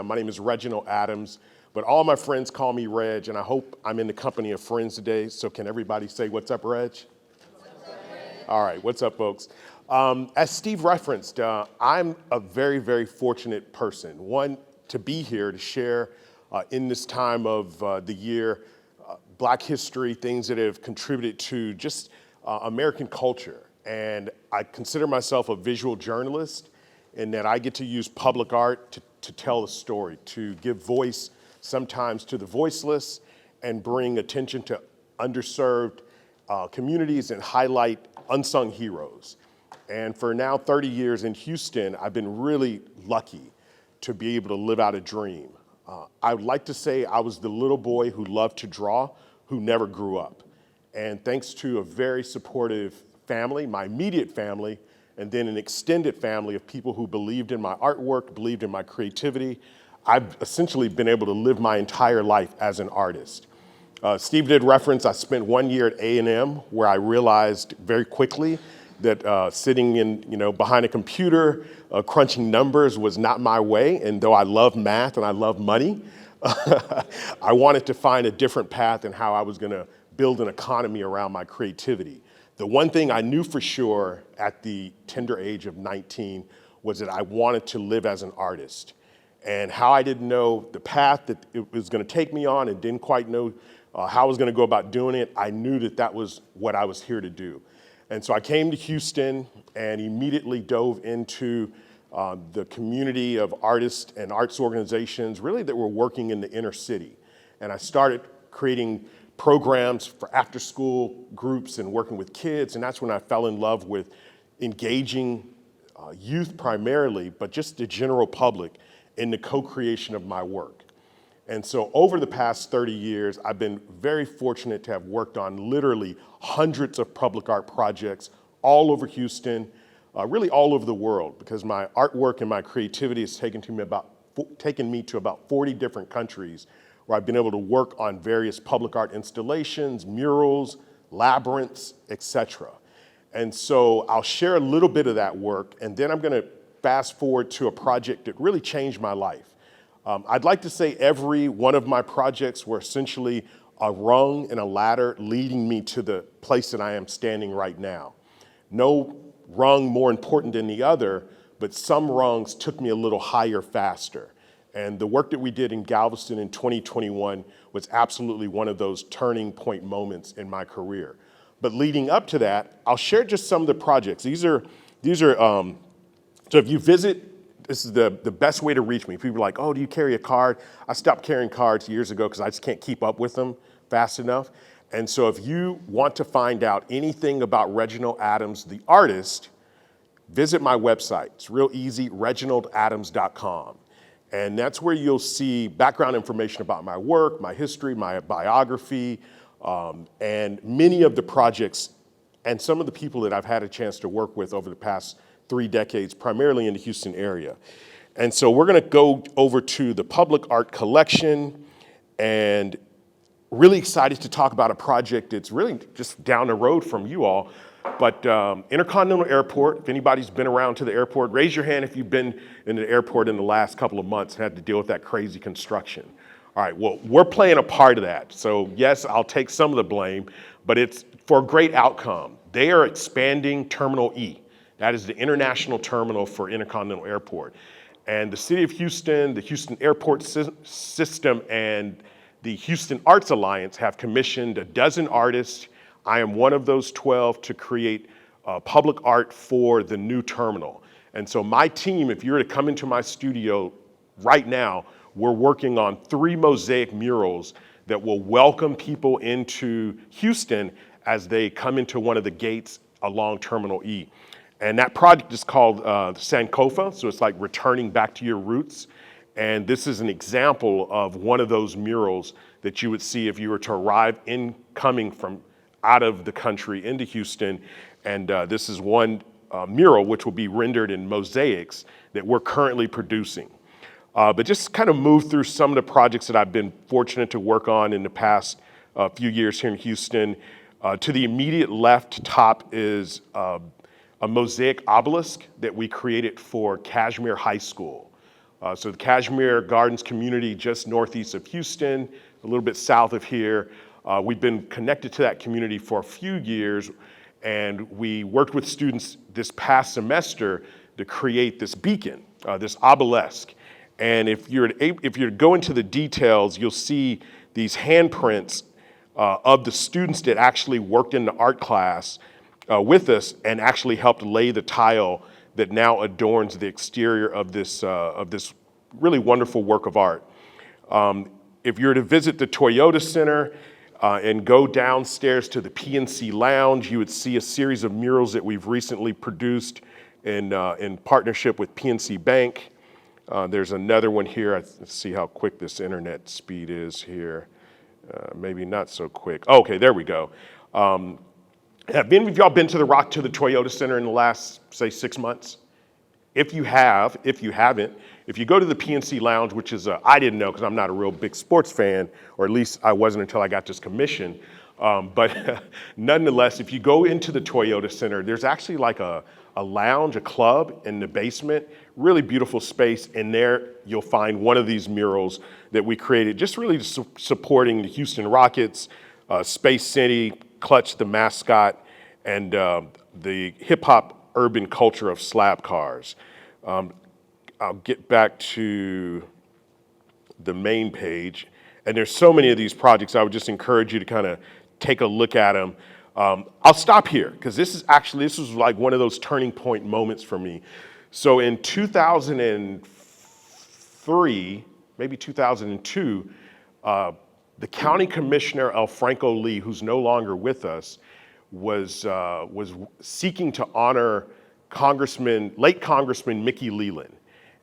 My name is Reginald Adams, but all my friends call me Reg, and I hope I'm in the company of friends today. So can everybody say, what's up, Reg? What's up, Reg? All right, what's up, folks? As Steve referenced, I'm a very, very fortunate person. One, to be here to share in this time of the year, Black history, things that have contributed to just American culture. And I consider myself a visual journalist in that I get to use public art to tell a story, to give voice sometimes to the voiceless and bring attention to underserved communities and highlight unsung heroes. And for now 30 years in Houston, I've been really lucky to be able to live out a dream. I would like to say I was the little boy who loved to draw, who never grew up. And thanks to a very supportive family, my immediate family, and then an extended family of people who believed in my artwork, believed in my creativity, I've essentially been able to live my entire life as an artist. Steve did reference, I spent 1 year at A&M where I realized very quickly that sitting behind a computer, crunching numbers was not my way. And though I love math and I love money, I wanted to find a different path in how I was gonna build an economy around my creativity. The one thing I knew for sure at the tender age of 19 was that I wanted to live as an artist. And how I didn't know the path that it was gonna take me on and didn't quite know how I was gonna go about doing it, I knew that that was what I was here to do. And so I came to Houston and immediately dove into the community of artists and arts organizations really that were working in the inner city. And I started creating programs for after school groups and working with kids, and that's when I fell in love with engaging youth primarily, but just the general public in the co-creation of my work. And so over the past 30 years, I've been very fortunate to have worked on literally hundreds of public art projects all over Houston, really all over the world, because my artwork and my creativity has taken me to about 40 different countries where I've been able to work on various public art installations, murals, labyrinths, etc. And so I'll share a little bit of that work, and then I'm gonna fast forward to a project that really changed my life. I'd like to say every one of my projects were essentially a rung and a ladder leading me to the place that I am standing right now. No rung more important than the other, but some rungs took me a little higher faster. And the work that we did in Galveston in 2021 was absolutely one of those turning point moments in my career. But leading up to that, I'll share just some of the projects. So if you visit, this is the best way to reach me. People are like, oh, do you carry a card? I stopped carrying cards years ago because I just can't keep up with them fast enough. And so if you want to find out anything about Reginald Adams, the artist, visit my website. It's real easy, reginaldadams.com. And that's where you'll see background information about my work, my history, my biography, and many of the projects and some of the people that I've had a chance to work with over the past 3 decades, primarily in the Houston area. And so we're gonna go over to the public art collection, and really excited to talk about a project that's really just down the road from you all. But Intercontinental Airport, if anybody's been around to the airport, raise your hand if you've been in the airport in the last couple of months and had to deal with that crazy construction. All right, well, we're playing a part of that. So yes, I'll take some of the blame, but it's for a great outcome. They are expanding Terminal E. That is the international terminal for Intercontinental Airport. And the City of Houston, the Houston Airport System, and the Houston Arts Alliance have commissioned a dozen artists. I am one of those 12 to create public art for the new terminal. And so my team, if you were to come into my studio right now, we're working on 3 mosaic murals that will welcome people into Houston as they come into one of the gates along Terminal E. And that project is called Sankofa, so it's like returning back to your roots. And this is an example of one of those murals that you would see if you were to arrive coming from out of the country into Houston. And this is one mural which will be rendered in mosaics that we're currently producing. But just kind of move through some of the projects that I've been fortunate to work on in the past few years here in Houston. To the immediate left top is a mosaic obelisk that we created for Kashmere High School. So the Cashmere Gardens community just northeast of Houston, a little bit south of here. We've been connected to that community for a few years, and we worked with students this past semester to create this beacon, this obelisk. And if you're to go into the details, you'll see these handprints of the students that actually worked in the art class with us and actually helped lay the tile that now adorns the exterior of this really wonderful work of art. If you're to visit the Toyota Center and go downstairs to the PNC Lounge, you would see a series of murals that we've recently produced in partnership with PNC Bank. There's another one here. Let's see how quick this internet speed is here. Maybe not so quick. Okay, there we go. Have any of y'all been to the Toyota Center in the last, say, 6 months? If you haven't, if you go to the PNC Lounge, which is, I didn't know because I'm not a real big sports fan, or at least I wasn't until I got this commission. But nonetheless, if you go into the Toyota Center, there's actually like a lounge, a club in the basement, really beautiful space. In there, you'll find one of these murals that we created, just really supporting the Houston Rockets, Space City, Clutch, the mascot, and the hip hop urban culture of slab cars. I'll get back to the main page. And there's so many of these projects, I would just encourage you to kind of take a look at them. I'll stop here, because this was like one of those turning point moments for me. So in 2003, maybe 2002, the county commissioner, Alfranco Lee, who's no longer with us, was seeking to honor late Congressman Mickey Leland.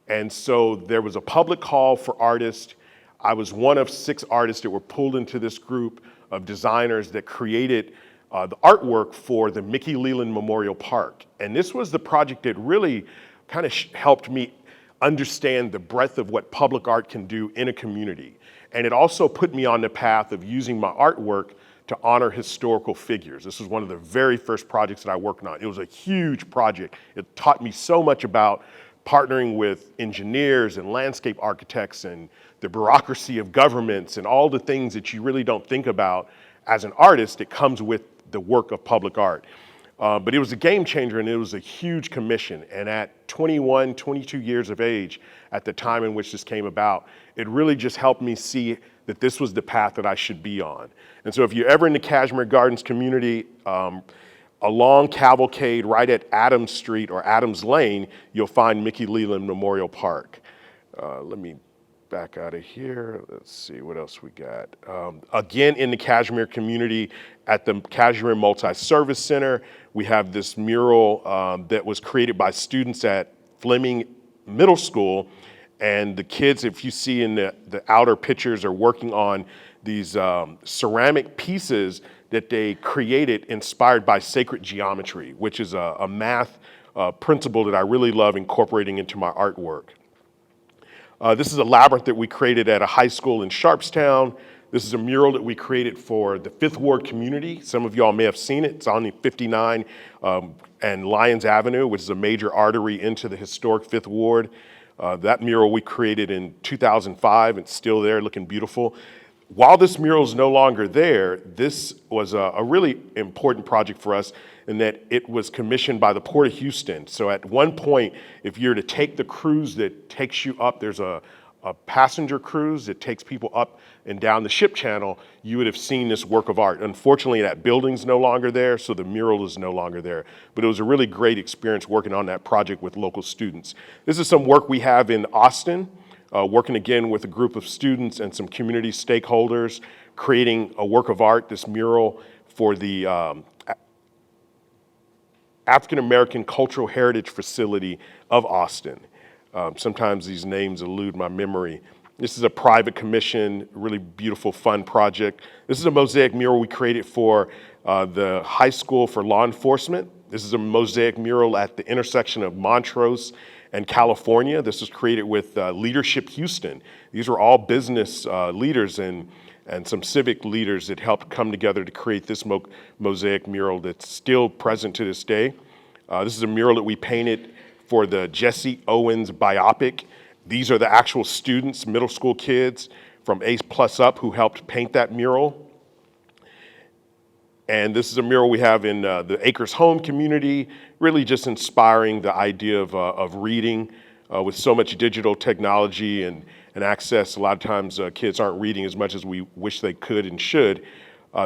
And so there was a public call for artists. I was one of 6 artists that were pulled into this group of designers that created the artwork for the Mickey Leland Memorial Park. And this was the project that really kind of helped me understand the breadth of what public art can do in a community. And it also put me on the path of using my artwork to honor historical figures. This was one of the very first projects that I worked on. It was a huge project. It taught me so much about partnering with engineers and landscape architects and the bureaucracy of governments and all the things that you really don't think about as an artist that comes with the work of public art. But it was a game changer, and it was a huge commission. And at 21, 22 years of age, at the time in which this came about, it really just helped me see that this was the path that I should be on. And so if you're ever in the Cashmere Gardens community, along Cavalcade, right at Adams Street or Adams Lane, you'll find Mickey Leland Memorial Park. Let me back out of here. Let's see what else we got. Again, in the Cashmere community, at the Cashmere Multi-Service Center, we have this mural that was created by students at Fleming Middle School. And the kids, if you see in the outer pictures, are working on these ceramic pieces that they created inspired by sacred geometry, which is a math principle that I really love incorporating into my artwork. This is a labyrinth that we created at a high school in Sharpstown. This is a mural that we created for the 5th Ward community. Some of y'all may have seen it. It's on the 59 and Lyons Avenue, which is a major artery into the historic 5th Ward. That mural we created in 2005. It's still there, looking beautiful. While this mural is no longer there, this was a really important project for us in that it was commissioned by the Port of Houston. So at one point, if you're to take the cruise that takes you up, there's a passenger cruise that takes people up and down the ship channel, you would have seen this work of art. Unfortunately, that building's no longer there, so the mural is no longer there. But it was a really great experience working on that project with local students. This is some work we have in Austin, working again with a group of students and some community stakeholders, creating a work of art, this mural for the African American Cultural Heritage Facility of Austin. Sometimes these names elude my memory. This is a private commission, really beautiful, fun project. This is a mosaic mural we created for the High School for Law Enforcement. This is a mosaic mural at the intersection of Montrose and California. This was created with Leadership Houston. These are all business leaders and some civic leaders that helped come together to create this mosaic mural that's still present to this day. This is a mural that we painted for the Jesse Owens biopic, These are the actual students, middle school kids from A plus up who helped paint that mural. And this is a mural we have in the Acres Home community, really just inspiring the idea of reading. With so much digital technology and access, a lot of times kids aren't reading as much as we wish they could and should.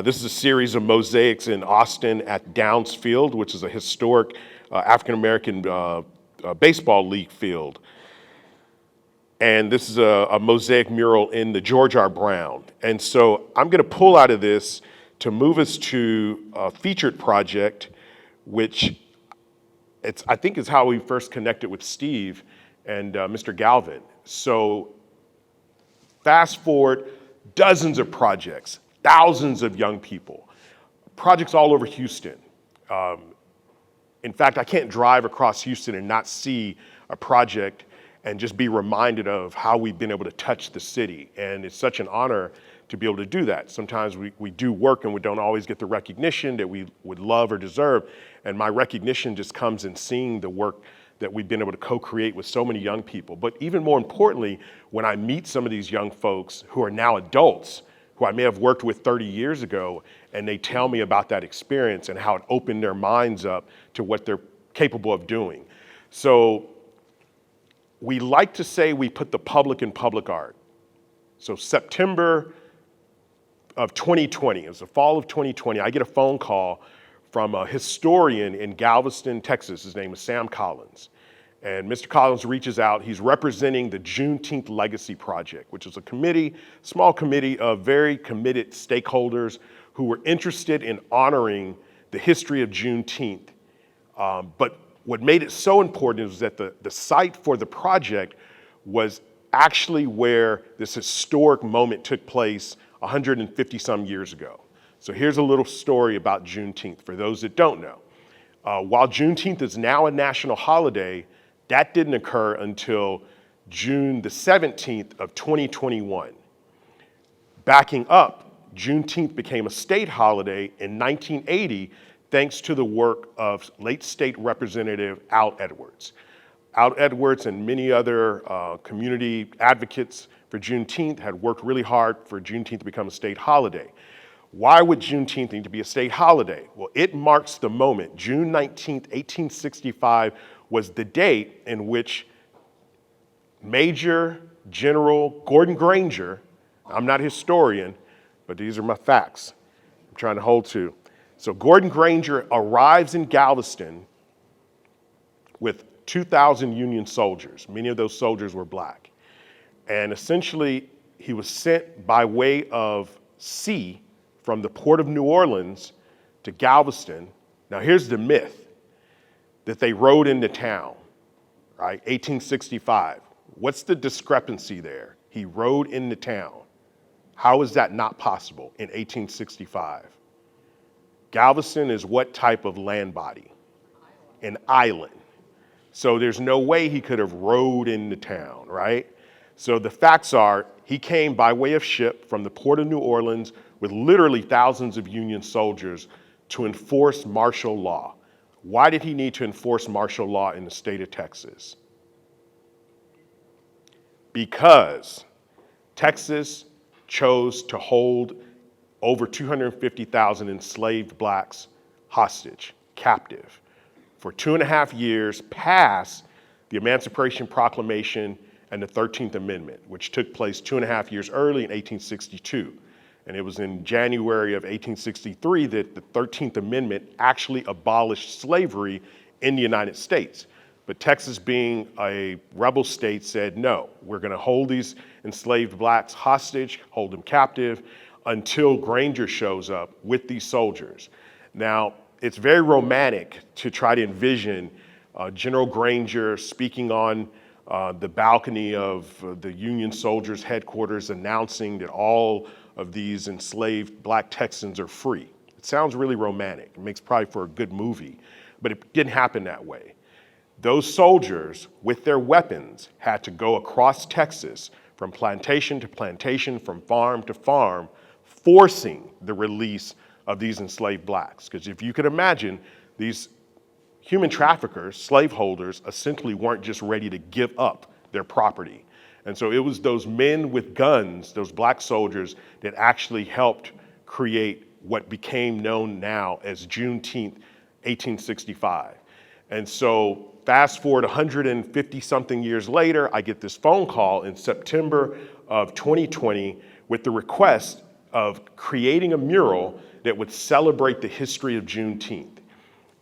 This is a series of mosaics in Austin at Downs Field, which is a historic African-American baseball league field. And this is a mosaic mural in the George R. Brown. And so I'm gonna pull out of this to move us to a featured project, which I think is how we first connected with Steve and Mr. Galvin. So fast forward, dozens of projects, thousands of young people, projects all over Houston. In fact, I can't drive across Houston and not see a project and just be reminded of how we've been able to touch the city. And it's such an honor to be able to do that. Sometimes we do work and we don't always get the recognition that we would love or deserve. And my recognition just comes in seeing the work that we've been able to co-create with so many young people. But even more importantly, when I meet some of these young folks who are now adults, who I may have worked with 30 years ago, and they tell me about that experience and how it opened their minds up to what they're capable of doing. So we like to say we put the public in public art. So September of 2020, it was the fall of 2020, I get a phone call from a historian in Galveston, Texas. His name is Sam Collins. And Mr. Collins reaches out. He's representing the Juneteenth Legacy Project, which is a committee, small committee of very committed stakeholders who were interested in honoring the history of Juneteenth. But what made it so important is that the site for the project was actually where this historic moment took place 150 some years ago. So here's a little story about Juneteenth for those that don't know. While Juneteenth is now a national holiday, that didn't occur until June the 17th of 2021. Backing up, Juneteenth became a state holiday in 1980 thanks to the work of late state representative Al Edwards. Al Edwards and many other community advocates for Juneteenth had worked really hard for Juneteenth to become a state holiday. Why would Juneteenth need to be a state holiday? Well, it marks the moment. June 19th, 1865 was the date in which Major General Gordon Granger, I'm not a historian, but these are my facts I'm trying to hold to. So Gordon Granger arrives in Galveston with 2,000 Union soldiers. Many of those soldiers were black. And essentially, he was sent by way of sea from the port of New Orleans to Galveston. Now here's the myth, that they rode into town, right? 1865. What's the discrepancy there? He rode into town. How is that not possible in 1865? Galveston is what type of land body? An island. So there's no way he could have rode into town, right? So the facts are, he came by way of ship from the port of New Orleans with literally thousands of Union soldiers to enforce martial law. Why did he need to enforce martial law in the state of Texas? Because Texas chose to hold over 250,000 enslaved blacks hostage, captive, for 2.5 years past the Emancipation Proclamation and the 13th Amendment, which took place 2.5 years early in 1862. And it was in January of 1863 that the 13th Amendment actually abolished slavery in the United States. But Texas, being a rebel state, said, no, we're gonna hold these enslaved blacks hostage, hold them captive, until Granger shows up with these soldiers. Now, it's very romantic to try to envision General Granger speaking on the balcony of the Union soldiers' headquarters, announcing that all of these enslaved black Texans are free. It sounds really romantic. It makes probably for a good movie, but it didn't happen that way. Those soldiers, with their weapons, had to go across Texas from plantation to plantation, from farm to farm, forcing the release of these enslaved blacks. Because if you could imagine, these human traffickers, slaveholders, essentially weren't just ready to give up their property. And so it was those men with guns, those black soldiers, that actually helped create what became known now as Juneteenth, 1865. And so fast forward 150 something years later, I get this phone call in September of 2020 with the request of creating a mural that would celebrate the history of Juneteenth.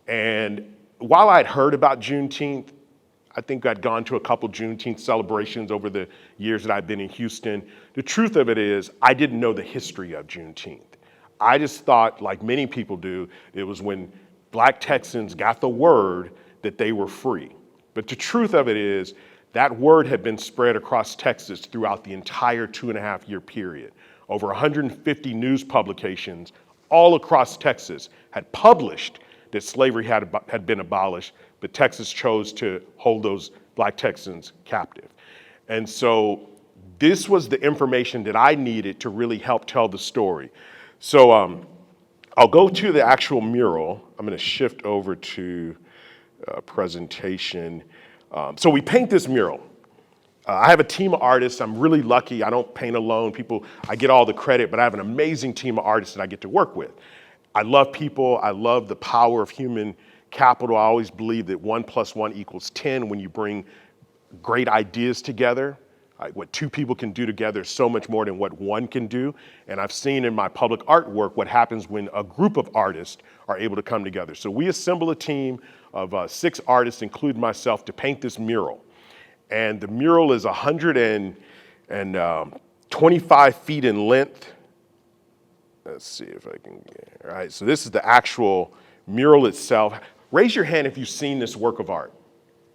And while I'd heard about Juneteenth, I think I'd gone to a couple Juneteenth celebrations over the years that I've been in Houston. The truth of it is, I didn't know the history of Juneteenth. I just thought, like many people do, it was when black Texans got the word that they were free. But the truth of it is, that word had been spread across Texas throughout the entire 2.5-year period. Over 150 news publications all across Texas had published that slavery had been abolished, but Texas chose to hold those black Texans captive. And so this was the information that I needed to really help tell the story. So I'll go to the actual mural. I'm gonna shift over to presentation. So we paint this mural. I have a team of artists. I'm really lucky. I don't paint alone. I get all the credit, but I have an amazing team of artists that I get to work with. I love people. I love the power of human capital. I always believe that 1 + 1 = 10 when you bring great ideas together. What two people can do together is so much more than what one can do. And I've seen in my public artwork what happens when a group of artists are able to come together. So we assemble a team of 6 artists, including myself, to paint this mural. And the mural is 125 feet in length. Let's see if I can get it. All right, so this is the actual mural itself. Raise your hand if you've seen this work of art.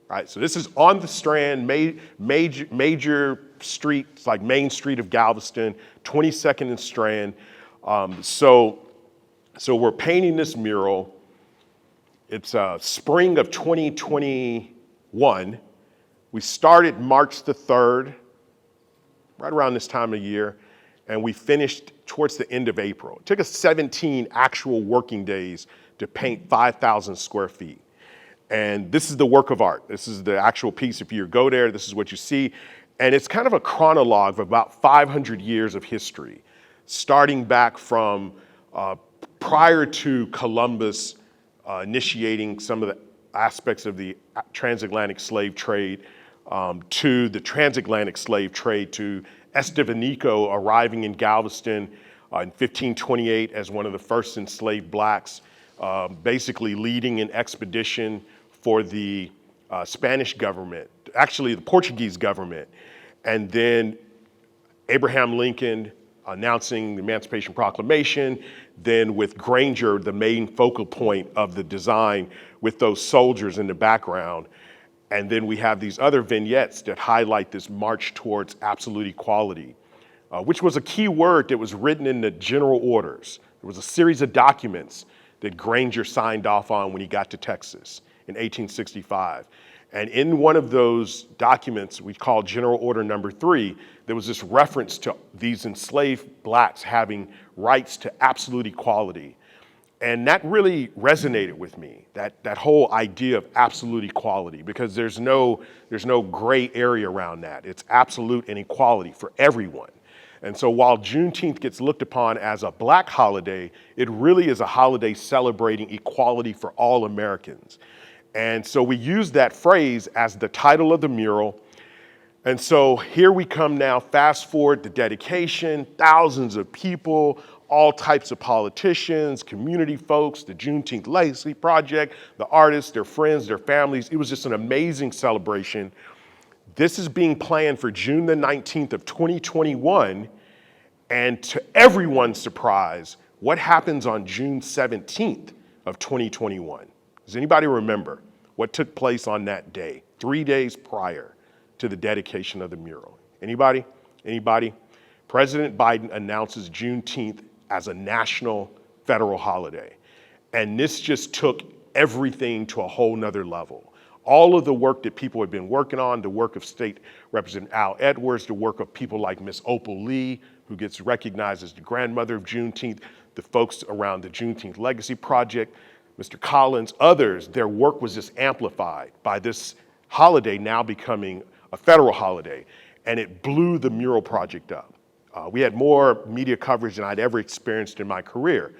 All right, so this is on the Strand, major street, it's like Main Street of Galveston, 22nd and Strand. So we're painting this mural. It's spring of 2021. We started March the 3rd, right around this time of year, and we finished towards the end of April. It took us 17 actual working days to paint 5,000 square feet. And this is the work of art. This is the actual piece. If you go there, this is what you see. And it's kind of a chronologue of about 500 years of history, starting back from prior to Columbus initiating some of the aspects of the transatlantic slave trade, to the transatlantic slave trade, to Estevanico arriving in Galveston in 1528 as one of the first enslaved blacks, basically leading an expedition for the Spanish government, actually the Portuguese government, and then Abraham Lincoln announcing the Emancipation Proclamation, then with Granger, the main focal point of the design with those soldiers in the background. And then we have these other vignettes that highlight this march towards absolute equality, which was a key word that was written in the general orders. There was a series of documents that Granger signed off on when he got to Texas in 1865. And in one of those documents we call General Order Number 3, there was this reference to these enslaved blacks having rights to absolute equality. And that really resonated with me, that whole idea of absolute equality, because there's no gray area around that. It's absolute inequality for everyone. And so while Juneteenth gets looked upon as a black holiday, it really is a holiday celebrating equality for all Americans. And so we use that phrase as the title of the mural. And so here we come now, fast forward the dedication, thousands of people, all types of politicians, community folks, the Juneteenth Legacy Project, the artists, their friends, their families. It was just an amazing celebration. This is being planned for June the 19th of 2021. And to everyone's surprise, what happens on June 17th of 2021? Does anybody remember what took place on that day, 3 days prior to the dedication of the mural? Anybody? Anybody? President Biden announces Juneteenth as a national federal holiday. And this just took everything to a whole nother level. All of the work that people had been working on, the work of State Representative Al Edwards, the work of people like Miss Opal Lee, who gets recognized as the grandmother of Juneteenth, the folks around the Juneteenth Legacy Project, Mr. Collins, others, their work was just amplified by this holiday now becoming a federal holiday. and it blew the mural project up. We had more media coverage than I'd ever experienced in my career.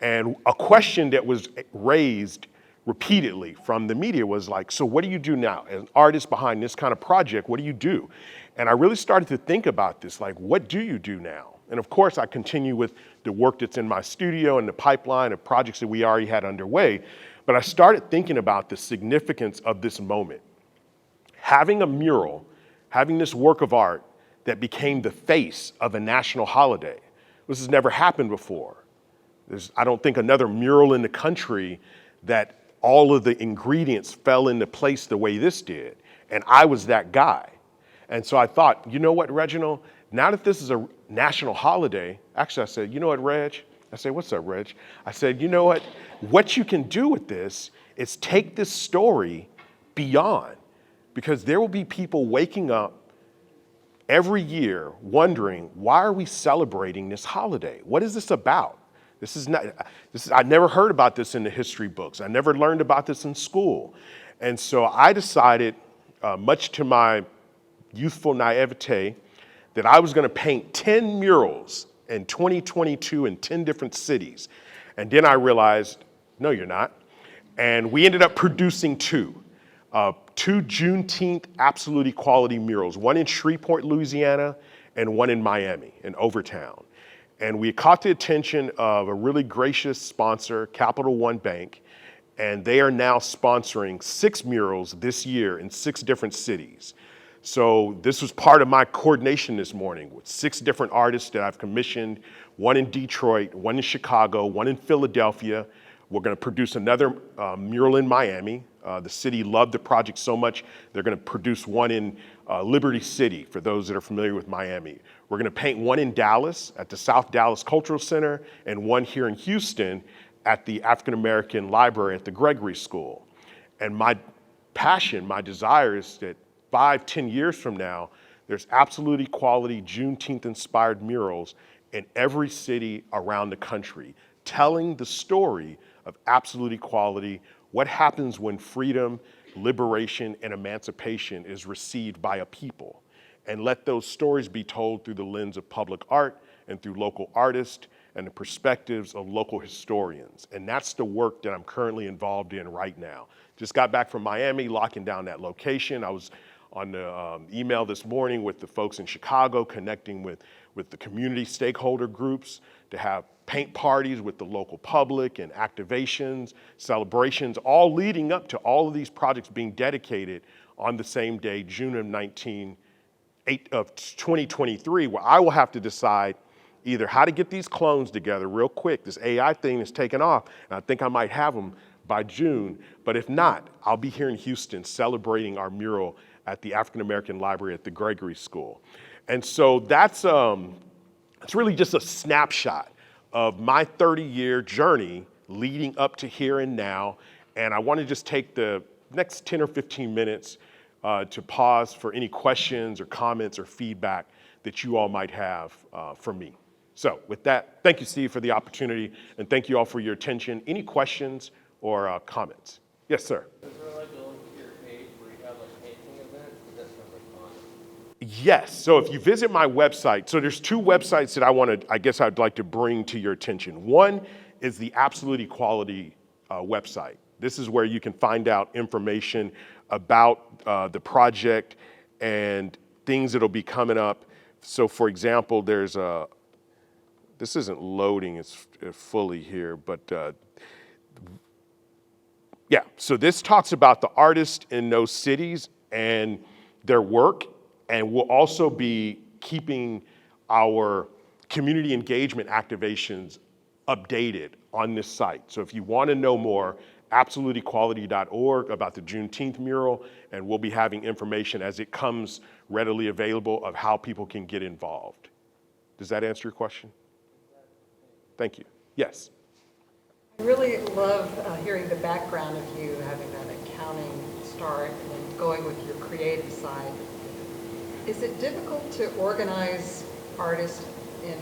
And a question that was raised repeatedly from the media was like, so what do you do now? As an artist behind this kind of project, what do you do? And I really started to think about this, like, what do you do now? And of course, I continue with the work that's in my studio and the pipeline of projects that we already had underway. But I started thinking about the significance of this moment. Having a mural, having this work of art that became the face of a national holiday. This has never happened before. There's, I don't think, another mural in the country that all of the ingredients fell into place the way this did. And I was that guy. And so I thought, you know what, Reginald? Now that this is a national holiday, actually I said, you know what, Reg? I said, what's up, Reg? I said, you know what you can do with this is take this story beyond, because there will be people waking up every year wondering, why are we celebrating this holiday? What is this about? I never heard about this in the history books. I never learned about this in school. And so I decided, much to my youthful naivete, that I was gonna paint 10 murals in 2022 in 10 different cities. And then I realized, no, you're not. And we ended up producing two Juneteenth absolute equality murals, one in Shreveport, Louisiana, and one in Miami, in Overtown. And we caught the attention of a really gracious sponsor, Capital One Bank, and they are now sponsoring 6 murals this year in 6 different cities. So this was part of my coordination this morning with 6 different artists that I've commissioned, one in Detroit, one in Chicago, one in Philadelphia. We're gonna produce another mural in Miami. The city loved the project so much, they're gonna produce one in Liberty City, for those that are familiar with Miami. We're gonna paint one in Dallas at the South Dallas Cultural Center, and one here in Houston at the African American Library at the Gregory School. And my passion, my desire is that 5-10 years from now, there's absolute equality Juneteenth inspired murals in every city around the country, telling the story of absolute equality, what happens when freedom, liberation, and emancipation is received by a people. And let those stories be told through the lens of public art and through local artists and the perspectives of local historians. And that's the work that I'm currently involved in right now. Just got back from Miami, locking down that location. I was on the email this morning with the folks in Chicago, connecting with the community stakeholder groups to have paint parties with the local public and activations, celebrations, all leading up to all of these projects being dedicated on the same day, June of 2023, where I will have to decide either how to get these clones together real quick. This AI thing is taking off, and I think I might have them by June. But if not, I'll be here in Houston celebrating our mural at the African American Library at the Gregory School. And so that's it's really just a snapshot of my 30-year journey leading up to here and now. And I want to just take the next 10 or 15 minutes to pause for any questions or comments or feedback that you all might have for me. So with that, thank you, Steve, for the opportunity, and thank you all for your attention. Any questions or comments? Yes, sir. Is there like a link to your page where you have like painting events? That sounds like fun. Yes, so if you visit my website, so there's 2 websites that I'd like to bring to your attention. One is the Absolute Equality website. This is where you can find out information about the project and things that'll be coming up. So for example, there's this isn't loading, it's fully here, but yeah, so this talks about the artists in those cities and their work, and we'll also be keeping our community engagement activations updated on this site. So if you want to know more, absoluteequality.org about the Juneteenth mural, and we'll be having information as it comes readily available of how people can get involved. Does that answer your question? Thank you. Yes. I really love hearing the background of you having that accounting start and then going with your creative side. Is it difficult to organize artists in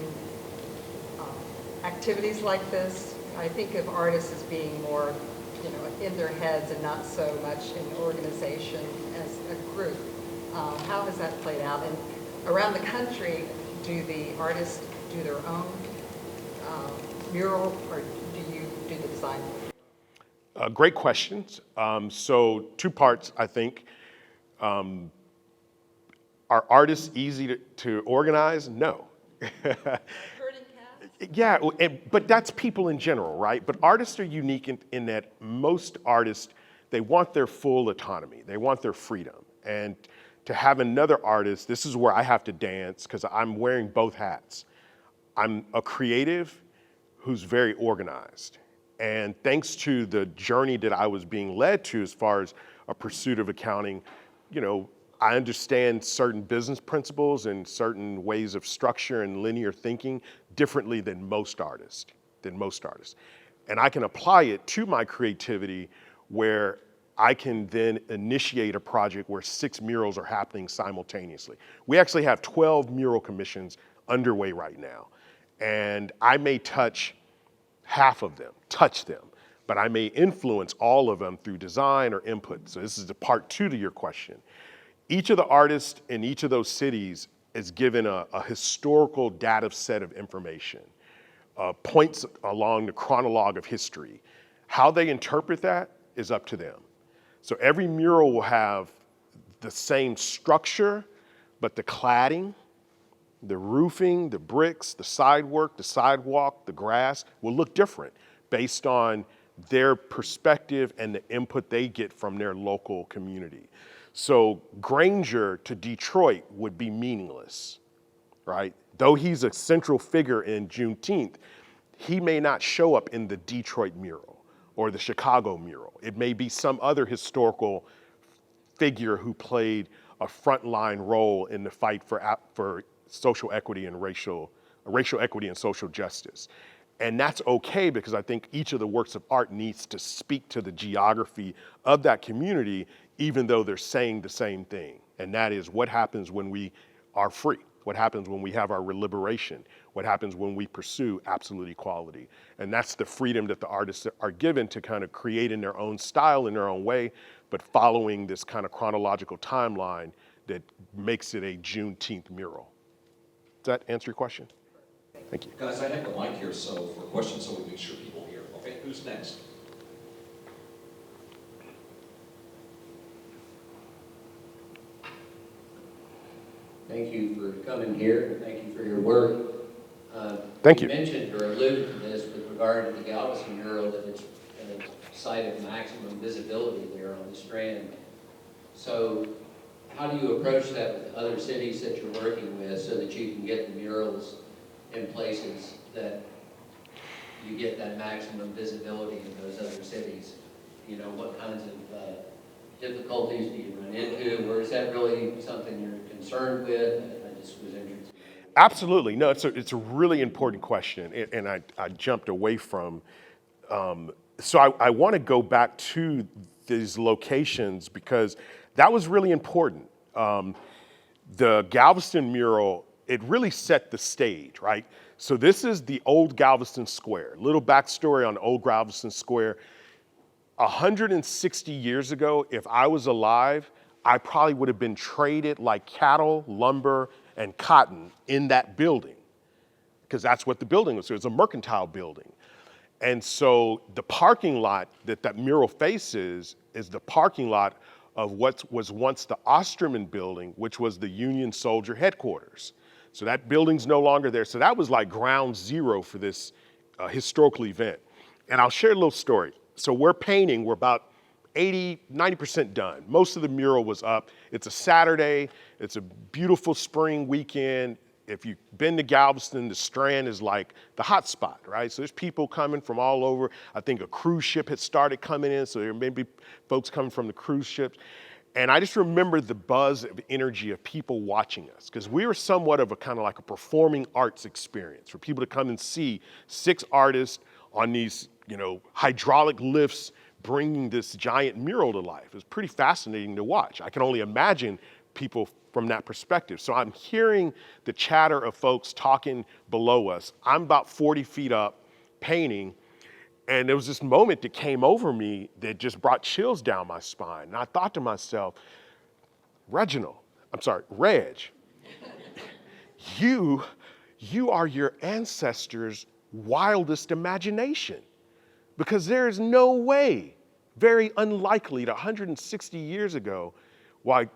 activities like this? I think of artists as being more, in their heads and not so much in organization as a group. How has that played out? And around the country, do the artists do their own mural, or do you do the design? Great questions. So 2 parts, I think. Are artists easy to organize? No. Herding cats? Yeah, but that's people in general, right? But artists are unique in that most artists, they want their full autonomy. They want their freedom. And to have another artist, this is where I have to dance because I'm wearing both hats. I'm a creative who's very organized. And thanks to the journey that I was being led to as far as a pursuit of accounting, I understand certain business principles and certain ways of structure and linear thinking differently than most artists. And I can apply it to my creativity where I can then initiate a project where 6 murals are happening simultaneously. We actually have 12 mural commissions underway right now. And I may touch half of them, but I may influence all of them through design or input. So this is the part 2 to your question. Each of the artists in each of those cities is given a historical data set of information, points along the chronologue of history. How they interpret that is up to them. So every mural will have the same structure, but the cladding, the roofing, the bricks, the sidework, the sidewalk, the grass will look different based on their perspective and the input they get from their local community. So Granger to Detroit would be meaningless, right? Though he's a central figure in Juneteenth, he may not show up in the Detroit mural or the Chicago mural. It may be some other historical figure who played a frontline role in the fight for social equity and racial equity and social justice. And that's okay because I think each of the works of art needs to speak to the geography of that community, even though they're saying the same thing. And that is what happens when we are free, what happens when we have our liberation, what happens when we pursue absolute equality. And that's the freedom that the artists are given to kind of create in their own style, in their own way, but following this kind of chronological timeline that makes it a Juneteenth mural. Does that answer your question? Thank you. Guys, I have the mic here so for questions so we make sure people hear. Okay, who's next? Thank you for coming here, and thank you for your work. Thank you. You mentioned or alluded to this with regard to the Galveston mural, that it's a site of maximum visibility there on the Strand. So how do you approach that with other cities that you're working with so that you can get the murals in places that you get that maximum visibility in those other cities? What kinds of difficulties do you run into, or is that really something you're concerned with? I just was interested. Absolutely. No, it's a really important question, and I jumped away from. So I want to go back to these locations because that was really important. The Galveston mural, it really set the stage, right? So this is the old Galveston Square. Little backstory on old Galveston Square. 160 years ago, if I was alive, I probably would have been traded like cattle, lumber, and cotton in that building, because that's what the building was. So it's a mercantile building. And so the parking lot that mural faces is the parking lot of what was once the Osterman building, which was the Union Soldier headquarters. So that building's no longer there. So that was like ground zero for this historical event. And I'll share a little story. So we're about 80, 90% done. Most of the mural was up. It's a Saturday. It's a beautiful spring weekend. If you've been to Galveston, the Strand is like the hot spot, right? So there's people coming from all over. I think a cruise ship had started coming in, so there may be folks coming from the cruise ships. And I just remember the buzz of energy of people watching us, because we were somewhat of a kind of like a performing arts experience for people to come and see 6 artists on these, hydraulic lifts bringing this giant mural to life. It was pretty fascinating to watch. I can only imagine people from that perspective. So I'm hearing the chatter of folks talking below us. I'm about 40 feet up painting, and there was this moment that came over me that just brought chills down my spine. And I thought to myself, Reg, you are your ancestors' wildest imagination. Because there is no way, very unlikely, that 160 years ago, while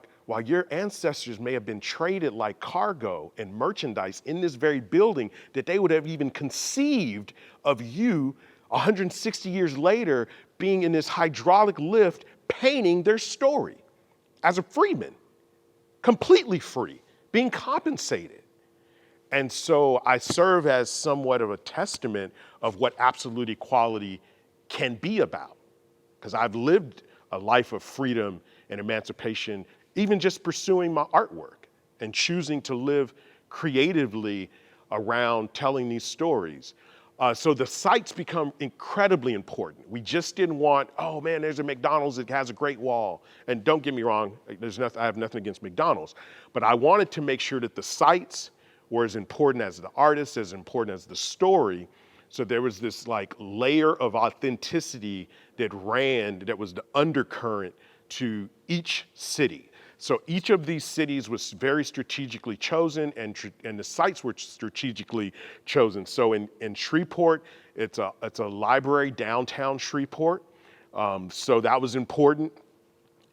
your ancestors may have been traded like cargo and merchandise in this very building, that they would have even conceived of you 160 years later being in this hydraulic lift painting their story as a freeman, completely free, being compensated. And so I serve as somewhat of a testament of what absolute equality can be about. Because I've lived a life of freedom and emancipation, even just pursuing my artwork and choosing to live creatively around telling these stories. So the sites become incredibly important. We just didn't want, oh man, there's a McDonald's that has a great wall. And don't get me wrong, I have nothing against McDonald's, but I wanted to make sure that the sites were as important as the artist, as important as the story. So there was this like layer of authenticity that was the undercurrent to each city. So each of these cities was very strategically chosen, and the sites were strategically chosen. So in Shreveport, it's a library downtown Shreveport. So that was important.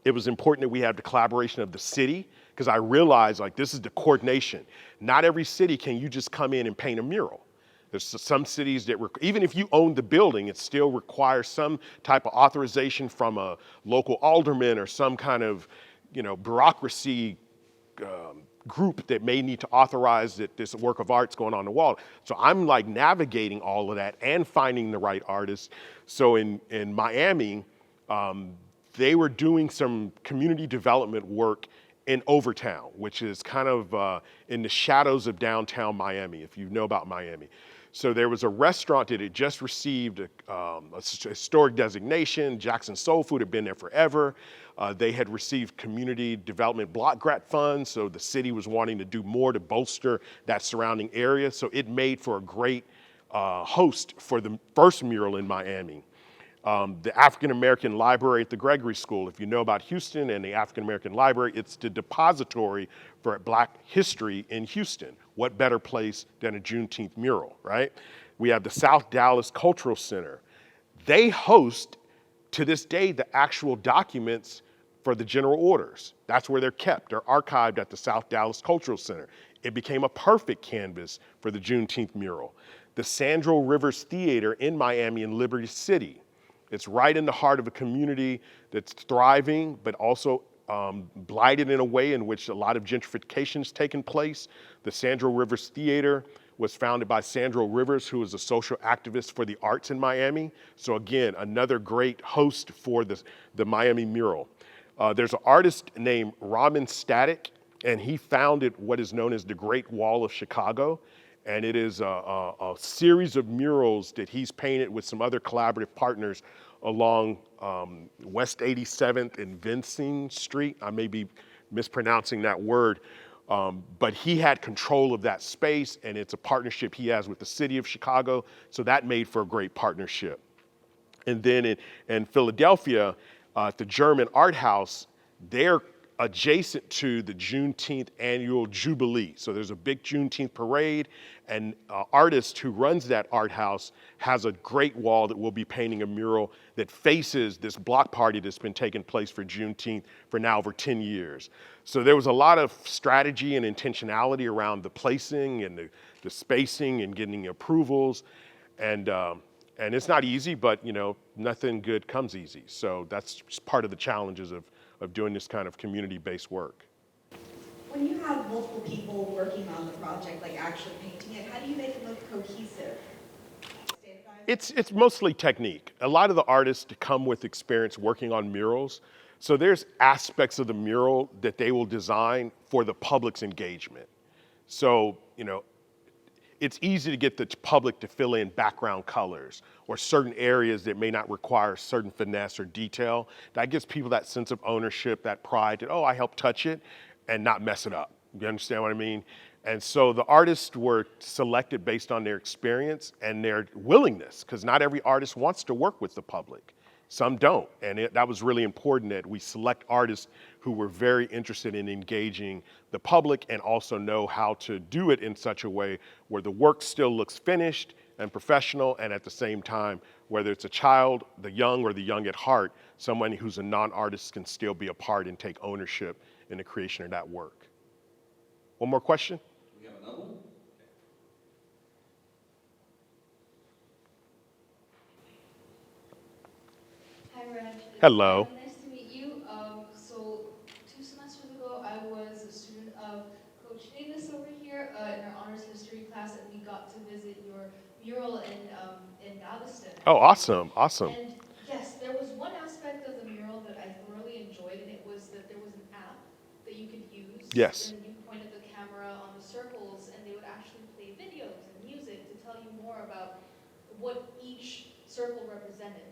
It was important that we have the collaboration of the city, because I realized like this is the coordination. Not every city can you just come in and paint a mural. There's some cities that, even if you own the building, it still requires some type of authorization from a local alderman or some kind of, bureaucracy group that may need to authorize that this work of art's going on the wall. So I'm like navigating all of that and finding the right artists. So in Miami, they were doing some community development work in Overtown, which is kind of in the shadows of downtown Miami, if you know about Miami. So there was a restaurant that had just received a historic designation. Jackson Soul Food had been there forever. They had received community development block grant funds, so the city was wanting to do more to bolster that surrounding area. So it made for a great host for the first mural in Miami. The African American Library at the Gregory School, if you know about Houston and the African American Library, it's the depository for Black history in Houston. What better place than a Juneteenth mural, right? We have the South Dallas Cultural Center. They host, to this day, the actual documents for the general orders. That's where they're kept. They're archived at the South Dallas Cultural Center. It became a perfect canvas for the Juneteenth mural. The Sandro Rivers Theater in Miami and Liberty City. It's right in the heart of a community that's thriving, but also blighted in a way in which a lot of gentrification has taken place. The Sandro Rivers Theater was founded by Sandro Rivers, who is a social activist for the arts in Miami. So again, another great host for the Miami mural. There's an artist named Ramin Static, and he founded what is known as the Great Wall of Chicago. And it is a series of murals that he's painted with some other collaborative partners along West 87th and Vincennes Street. I may be mispronouncing that word, but he had control of that space, and it's a partnership he has with the city of Chicago, so that made for a great partnership. And then in Philadelphia, at the German Art House, they're adjacent to the Juneteenth annual Jubilee. So there's a big Juneteenth parade, and an artist who runs that art house has a great wall that will be painting a mural that faces this block party that's been taking place for Juneteenth for now over 10 years. So there was a lot of strategy and intentionality around the placing and the spacing and getting approvals. And it's not easy, but nothing good comes easy. So that's just part of the challenges of doing this kind of community-based work. When you have multiple people working on the project, like actually painting it, how do you make it look cohesive? It's mostly technique. A lot of the artists come with experience working on murals. So there's aspects of the mural that they will design for the public's engagement. So, it's easy to get the public to fill in background colors or certain areas that may not require certain finesse or detail. That gives people that sense of ownership, that pride that, I helped touch it and not mess it up. You understand what I mean? And so the artists were selected based on their experience and their willingness, because not every artist wants to work with the public. some don't. And that was really important that we select artists who were very interested in engaging the public and also know how to do it in such a way where the work still looks finished and professional, and at the same time, whether it's a child, the young, or the young at heart, someone who's a non-artist can still be a part and take ownership in the creation of that work. One more question? We have another one? Hi, Reg. Hello. Nice to meet you. So 2 semesters ago, I was a student of Coach Davis over here in our honors history class, and we got to visit your mural in Galveston. Oh, awesome, awesome. And yes, there was one aspect of the mural that I thoroughly enjoyed, and it was that there was an app that you could use. Yes. And you pointed the camera on the circles, and they would actually play videos and music to tell you more about what each circle represented.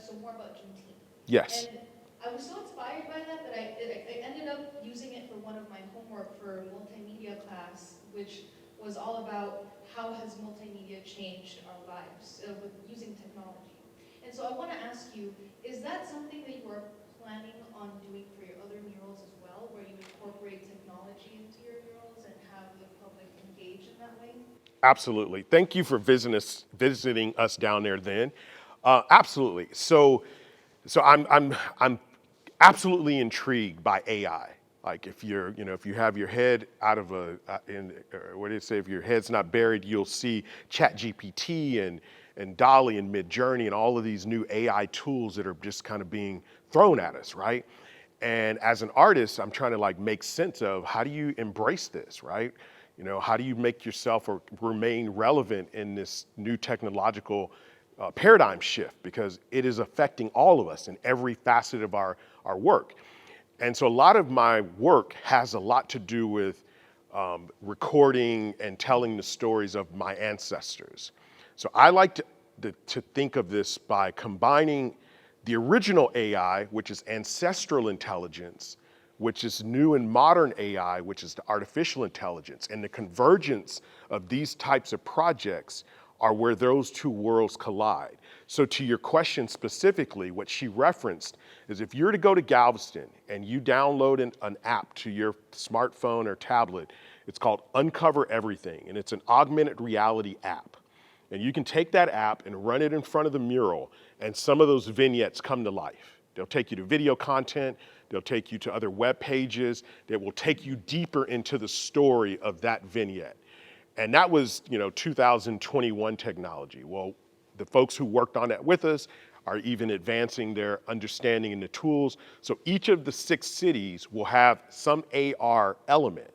So more about Juneteenth. Yes. And I was so inspired by that that I ended up using it for one of my homework for multimedia class, which was all about how has multimedia changed our lives with using technology. And so I want to ask you, is that something that you are planning on doing for your other murals as well, where you incorporate technology into your murals and have the public engage in that way? Absolutely. Thank you for visiting us down there then. Absolutely. So I'm absolutely intrigued by AI. Like if you have your head out of what do you say? If your head's not buried, you'll see ChatGPT and Dolly and Midjourney and all of these new AI tools that are just kind of being thrown at us, right? And as an artist, I'm trying to like make sense of how do you embrace this, right? How do you make yourself or remain relevant in this new technological paradigm shift, because it is affecting all of us in every facet of our work. And so a lot of my work has a lot to do with recording and telling the stories of my ancestors. So I like to think of this by combining the original AI, which is ancestral intelligence, which is new and modern AI, which is the artificial intelligence, and the convergence of these types of projects are where those two worlds collide. So to your question specifically, what she referenced is if you're to go to Galveston and you download an app to your smartphone or tablet, it's called Uncover Everything, and it's an augmented reality app. And you can take that app and run it in front of the mural, and some of those vignettes come to life. They'll take you to video content, they'll take you to other web pages, that will take you deeper into the story of that vignette. And that was, 2021 technology. Well, the folks who worked on that with us are even advancing their understanding in the tools. So each of the 6 cities will have some AR element.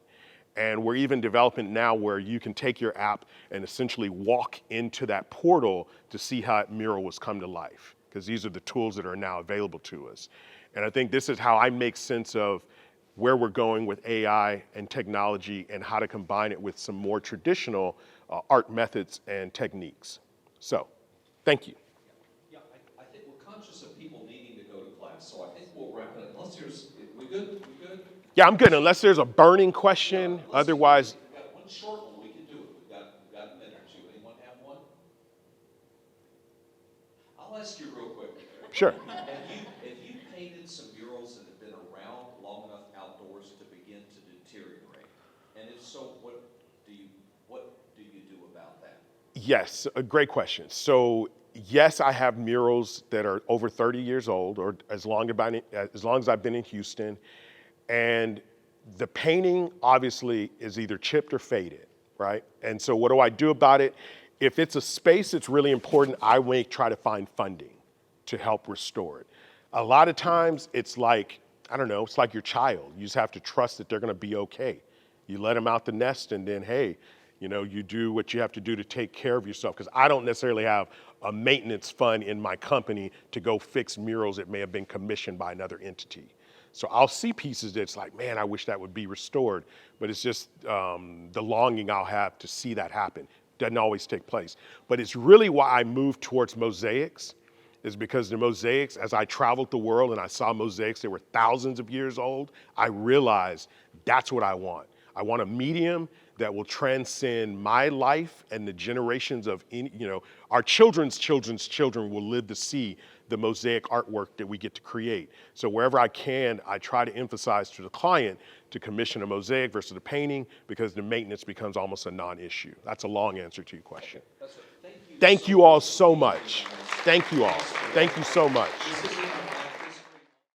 And we're even developing now where you can take your app and essentially walk into that portal to see how that mural was come to life, because these are the tools that are now available to us. And I think this is how I make sense of where we're going with AI and technology and how to combine it with some more traditional art methods and techniques. So, thank you. Yeah, I think we're conscious of people needing to go to class, so I think we'll wrap it up. Unless there's, we good? We good? Yeah, I'm good, unless there's a burning question. Yeah, Otherwise, we've got one short one, we can do it. We've got a minute or two. Anyone have one? I'll ask you real quick. sure. Have you painted some murals that have been around long enough outdoors to begin to deteriorate? And if so, what do you do about that? Yes, a great question. So yes, I have murals that are over 30 years old, or as long as I've been in Houston. And the painting obviously is either chipped or faded, right? And so what do I do about it? If it's a space that's really important, I may try to find funding to help restore it. A lot of times it's like, I don't know, it's like your child. You just have to trust that they're gonna be okay. You let them out the nest and then, hey, you do what you have to do to take care of yourself. Because I don't necessarily have a maintenance fund in my company to go fix murals that may have been commissioned by another entity. So I'll see pieces that's like, man, I wish that would be restored. But it's just the longing I'll have to see that happen. Doesn't always take place. But it's really why I moved towards mosaics, is because the mosaics, as I traveled the world and I saw mosaics that were thousands of years old, I realized that's what I want. I want a medium that will transcend my life and the generations of, our children's children's children will live to see the mosaic artwork that we get to create. So wherever I can, I try to emphasize to the client to commission a mosaic versus a painting because the maintenance becomes almost a non-issue. That's a long answer to your question. That's it. Thank you. Thank you all so much. Thank you all. Thank you so much. This is